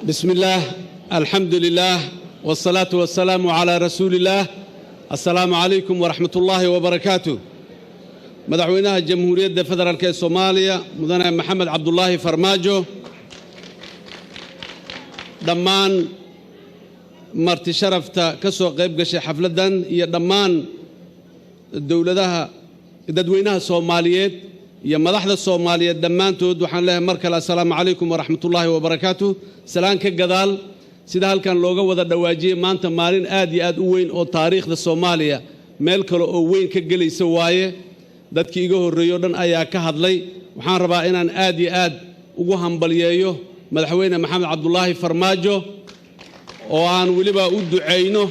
بسم الله الحمد لله والصلاة والسلام على رسول الله. السلام عليكم ورحمة الله وبركاته. مدحوينها الجمهورية فدرالك الصومالية مدن محمد عبد الله فرماجو دمان مرتي شرفتا كسو قيب قشي حفلدان يا دمان الدولة ددوينها الصوماليات يا مدحدة الصومالية دمان تود وحن لها مركل. السلام عليكم ورحمة الله وبركاته. سلام كجدال سيدا هل كان لوجا وذا دواجي ما أنت مارين آد وين أو تاريخ الصومالية ملك أو وين كجلي سوايه دتك يجوه الرياضن أيها كهذلي وحن ربائنا آد وجوهم بليايو مدحوينا محمد عبد الله فرماجو وعن ولبا أود عينه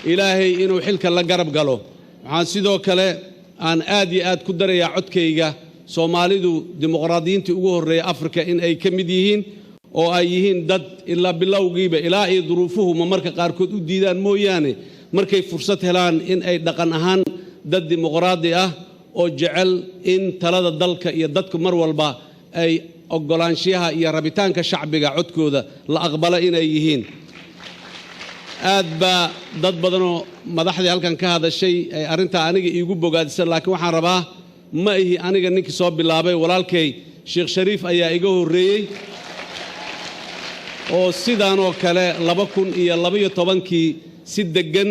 إلهي إنه حلك الله جرب قاله وعن سيدو كله عن آد كدر يا عدكيجا Soomaalidu dimuqraadiyiinta ugu horeeyay Afrika in ay kamid yihiin oo ay yihiin dad ila bilowgiiba ilaa ay duruufuhu marka qaarkood u diidaan mooyaane markay fursad helaan in ay dhaqan ahaan dad dimuqraadi ah oo jecel in talada dalka iyo dadku mar walba ay ogolaanshiyaha iyo rabitaanka shacbiga codkooda la aqbala inay yihiin aad ba dad badan oo madaxdii halkan ka hadashay ay arinta aniga iigu bogaadisay laakiin waxaan rabaa ما هي أنا جنك صاب باللعبة ولكن شيخ شريف أيها إيجاه الرئي أو سيدانو كلا لبكون يلبيه طبعا كي سيد الجن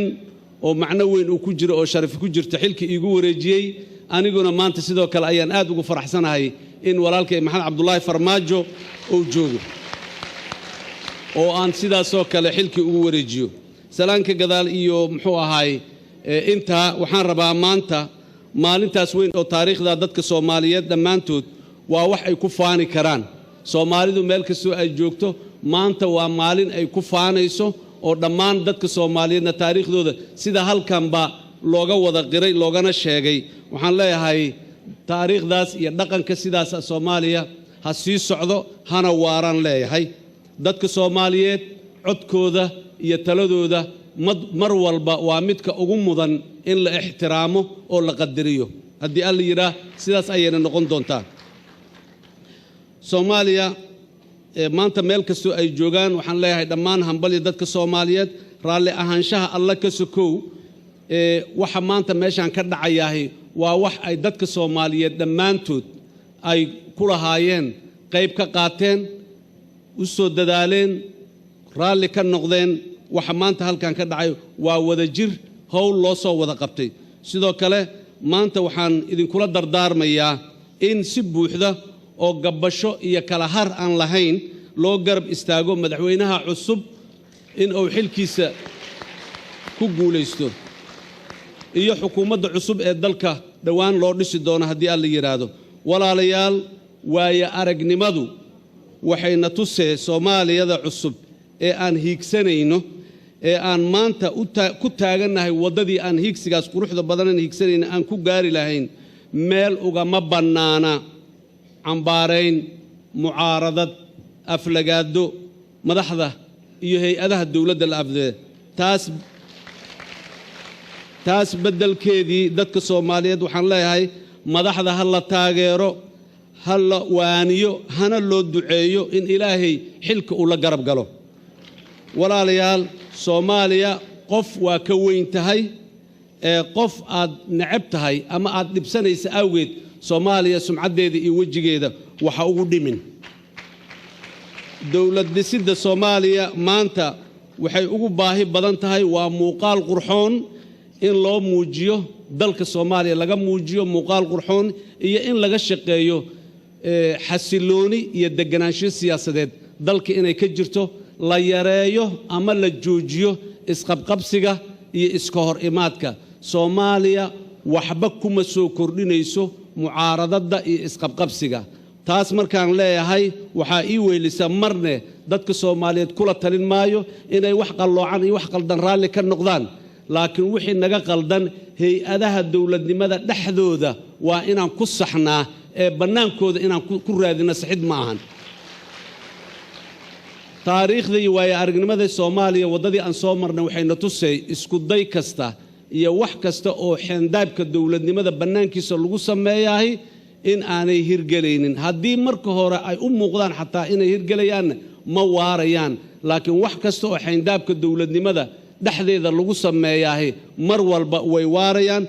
أو معنوين وكجر أو شريف كجر تحيل كي إيجو رجيء أنا جونا ما أنت سيدو كلا أيان آد وفرح سنة هاي إن ولكن محمد عبد الله فرماجو أو جوجو أو أن سيدا سو كلا حيل كي إيجو رجيو سلام كجدال إيو محوها هاي أنت وحن ربع ما أنت maalintaas weyn oo taariikhda dadka Soomaaliyeed dhamaantood waa wax ay ku faani karaan Soomaalidu meel kastoo ay joogto maanta waa maalin ay ku faanayso oo dhammaan dadka Soomaaliyeedna taariikhdooda sida halkan ba looga wada qiray loogana sheegay waxaan leeyahay taariikhdaas iyo dhaqanka sidaas Soomaaliya ha sii socdo hana waaran leeyahay dadka Soomaaliyeed codkooda iyo taladooda mar walba waa midka ugu mudan in la ixtiraamo oo la qadariyo hadii alla yiraah sidaas ayayna noqon doontaa Soomaaliya maanta meel kasto ay joogaan waxaan leeyahay dhammaan hambal dadka Soomaaliyeed raali ahaanshaha alla ka sokow waxa maanta meeshan ka dhacayahay waa wax ay dadka Soomaaliyeed dhamaantood ay ku lahaayeen qayb ka qaateen u soo dadaaleen raali ka noqdeen waxa maanta halkan ka dhacay waa wada jir hawl loo soo wada qabtay sidoo kale maanta waxaan idin kula dardaarmayaa in si buuxda oo gabasho iyo kala har aan lahayn loo garab istaago madaxweynaha cusub in uu xilkiisa ku guuleysto iyo xukuumadda cusub ee dalka dhawaan loo dhisi doono hadii alla yiraahdo walaalayaal waaya aragnimadu waxayna tusee Soomaaliyada cusub ee aan hiigsanayno ee aan maanta ku taaganahay wadadii aan hiigsigaas quruxda badan hiigsanayna aan ku gaari lahayn meel uga ma banaana cambaarayn mucaaradad aflagaado madaxda iyo hay'adaha dawladda la afdee taas bedelkeedii dadka Soomaaliyeed waxaan leeyahay madaxda hal la taageero hal la waaniyo hana loo duceeyo in Ilaahay xilka uu la garab galo walaalayaal Soomaaliya qof waa ka weyn tahay qof aad nacab tahay ama aad dibsanaysa awgeed Soomaaliya sumcadeeda iyo wajigeeda waxa ugu dhimin dawlad dhisidda Soomaaliya maanta waxay ugu baahi badan tahay waa muuqaal qurxoon in loo muujiyo dalka Soomaaliya laga muujiyo muuqaal qurxoon iyo in laga shaqeeyo xasilooni iyo deganaansho siyaasadeed dalka inay ka jirto la yareeyo ama la joojiyo isqabqabsiga iyo iska hor imaadka Soomaaliya waxba kuma soo kordhinayso mucaaradada iyo isqabqabsiga taas markaan leeyahay waxa ii weylisa marne dadka Soomaaliyeed kula talin maayo inay wax qaloocan iyo wax qaldan raali ka noqdaan laakiin wixii naga qaldan hay'adaha dawladnimada dhaxdooda waa inaan ku saxnaa ee banaankooda inaan ku raadino saxid ma ahan taariikhda iyo waaya aragnimada Soomaaliya wadadii aan soo marnay waxayna tusay isku day kasta iyo wax kasta oo xendaabka dawladnimada banaankiisa lagu sameeyahay in aanay hirgelaynin haddii marka hore ay u muuqdaan xataa inay hirgelayaan ma waarayaan لكن wax kasta oo xayndaabka dawladnimada dhaxdeeda lagu sameeyahay mar walba way waarayaan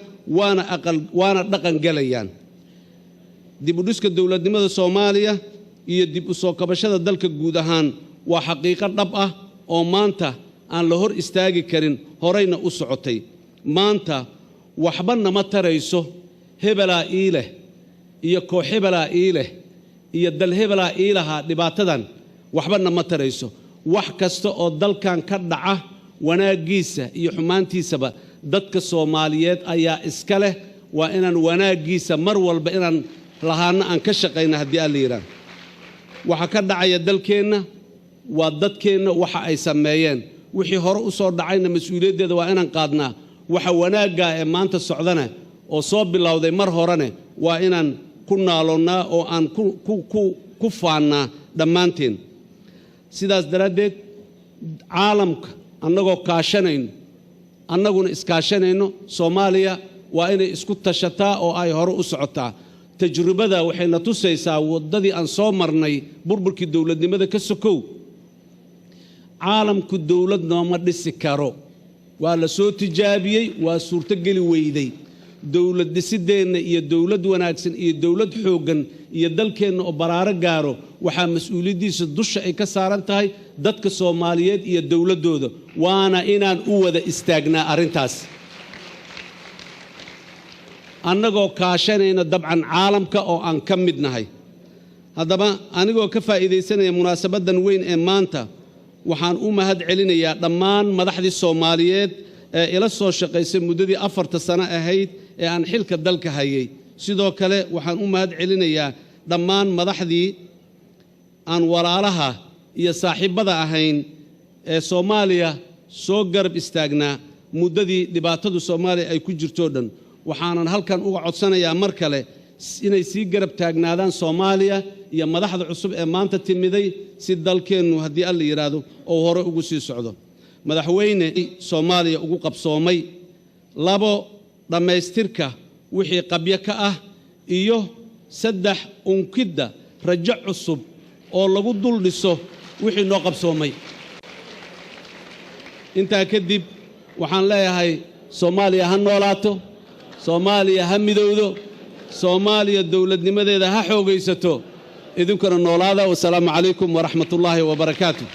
waana dhaqan galayaan dib u dhiska dawladnimada Soomaaliya iyo dib u soo kabashada dalka guud ahaan waa xaqiiqo dhab ah oo maanta aan la hor istaagi karin horeyna u socotay maanta waxba nama tarayso hebelaa iileh iyo koox hebelaa iileh iyo dal hebelaa iilaha dhibaatadan waxba nama tarayso wax kasta oo dalkan ka dhaca wanaagiisa iyo xumaantiisaba dadka Soomaaliyeed ayaa iska leh waa inaan wanaagiisa mar walba inaan lahaana aan ka shaqeyna hadii aan leeyahay waxa ka dhacaya dalkeena waa dadkeena waxa ay sameeyeen wixii hore u soo dhacayna mas'uuliyadeeda waa inaan qaadnaa waxa wanaaga ee maanta socdana oo soo bilowday mar horene waa inaan ku naaloonaa oo aan ku faanaa dhammaanteen sidaas daraadeed caalamka annagoo kaashanayno annaguna iskaashanayno Soomaaliya waa inay isku tashataa oo ay hore u socotaa tajribada waxayna tusaysaa wadadii aan soo marnay burburkii dawladnimada ka sokow caalamku dawlad nooma dhisi karo waa la soo tijaabiyay waa suurto gali weyday dawlad dhisideena iyo dawlad wanaagsan iyo dawlad xoogan iyo dalkeena oo baraaro gaaro waxa mas'uuliyadiisa dusha ay ka saaran tahay dadka Soomaaliyeed iyo dawladooda waana inaan u wada istaagnaa arintaas annagoo kaashanayna dabcan caalamka oo aan ka mid nahay haddaba anigoo ka faa'iideysanaya munaasabadan weyn ee maanta waxaan u mahad celinayaa dhammaan madaxdii Soomaaliyeed ee ila soo shaqeysay muddadii 4 sano ahayd ee aan xilka dalka hayay sidoo kale waxaan u mahad celinayaa dhammaan madaxdii aan walaalaha iyo saaxiibada ahayn ee Soomaaliya soo garab istaagnaa muddadii dhibaatadu Soomaaliya ay ku jirto dhan waxaanan halkan uga codsanayaa mar kale inay sii garab taagnaadaan Soomaaliya iyo madaxda cusub ee maanta timiday si dalkeenu hadii alla yiraahdo oo hore ugu sii socdo madaxweyne Soomaaliya ugu qabsoomay labo dhamaystirka wixii qabyo ka ah iyo saddex unkida rajo cusub oo lagu dul dhiso wixii noo qabsoomay inta kadib waxaan leeyahay Soomaaliya ha noolaato Soomaaliya ha midowdo Soomaaliya dawladnimadeeda ha xoogaysato idinkuna noolaada wassalaamu calaykum waraxmatullaahi wabarakaatuh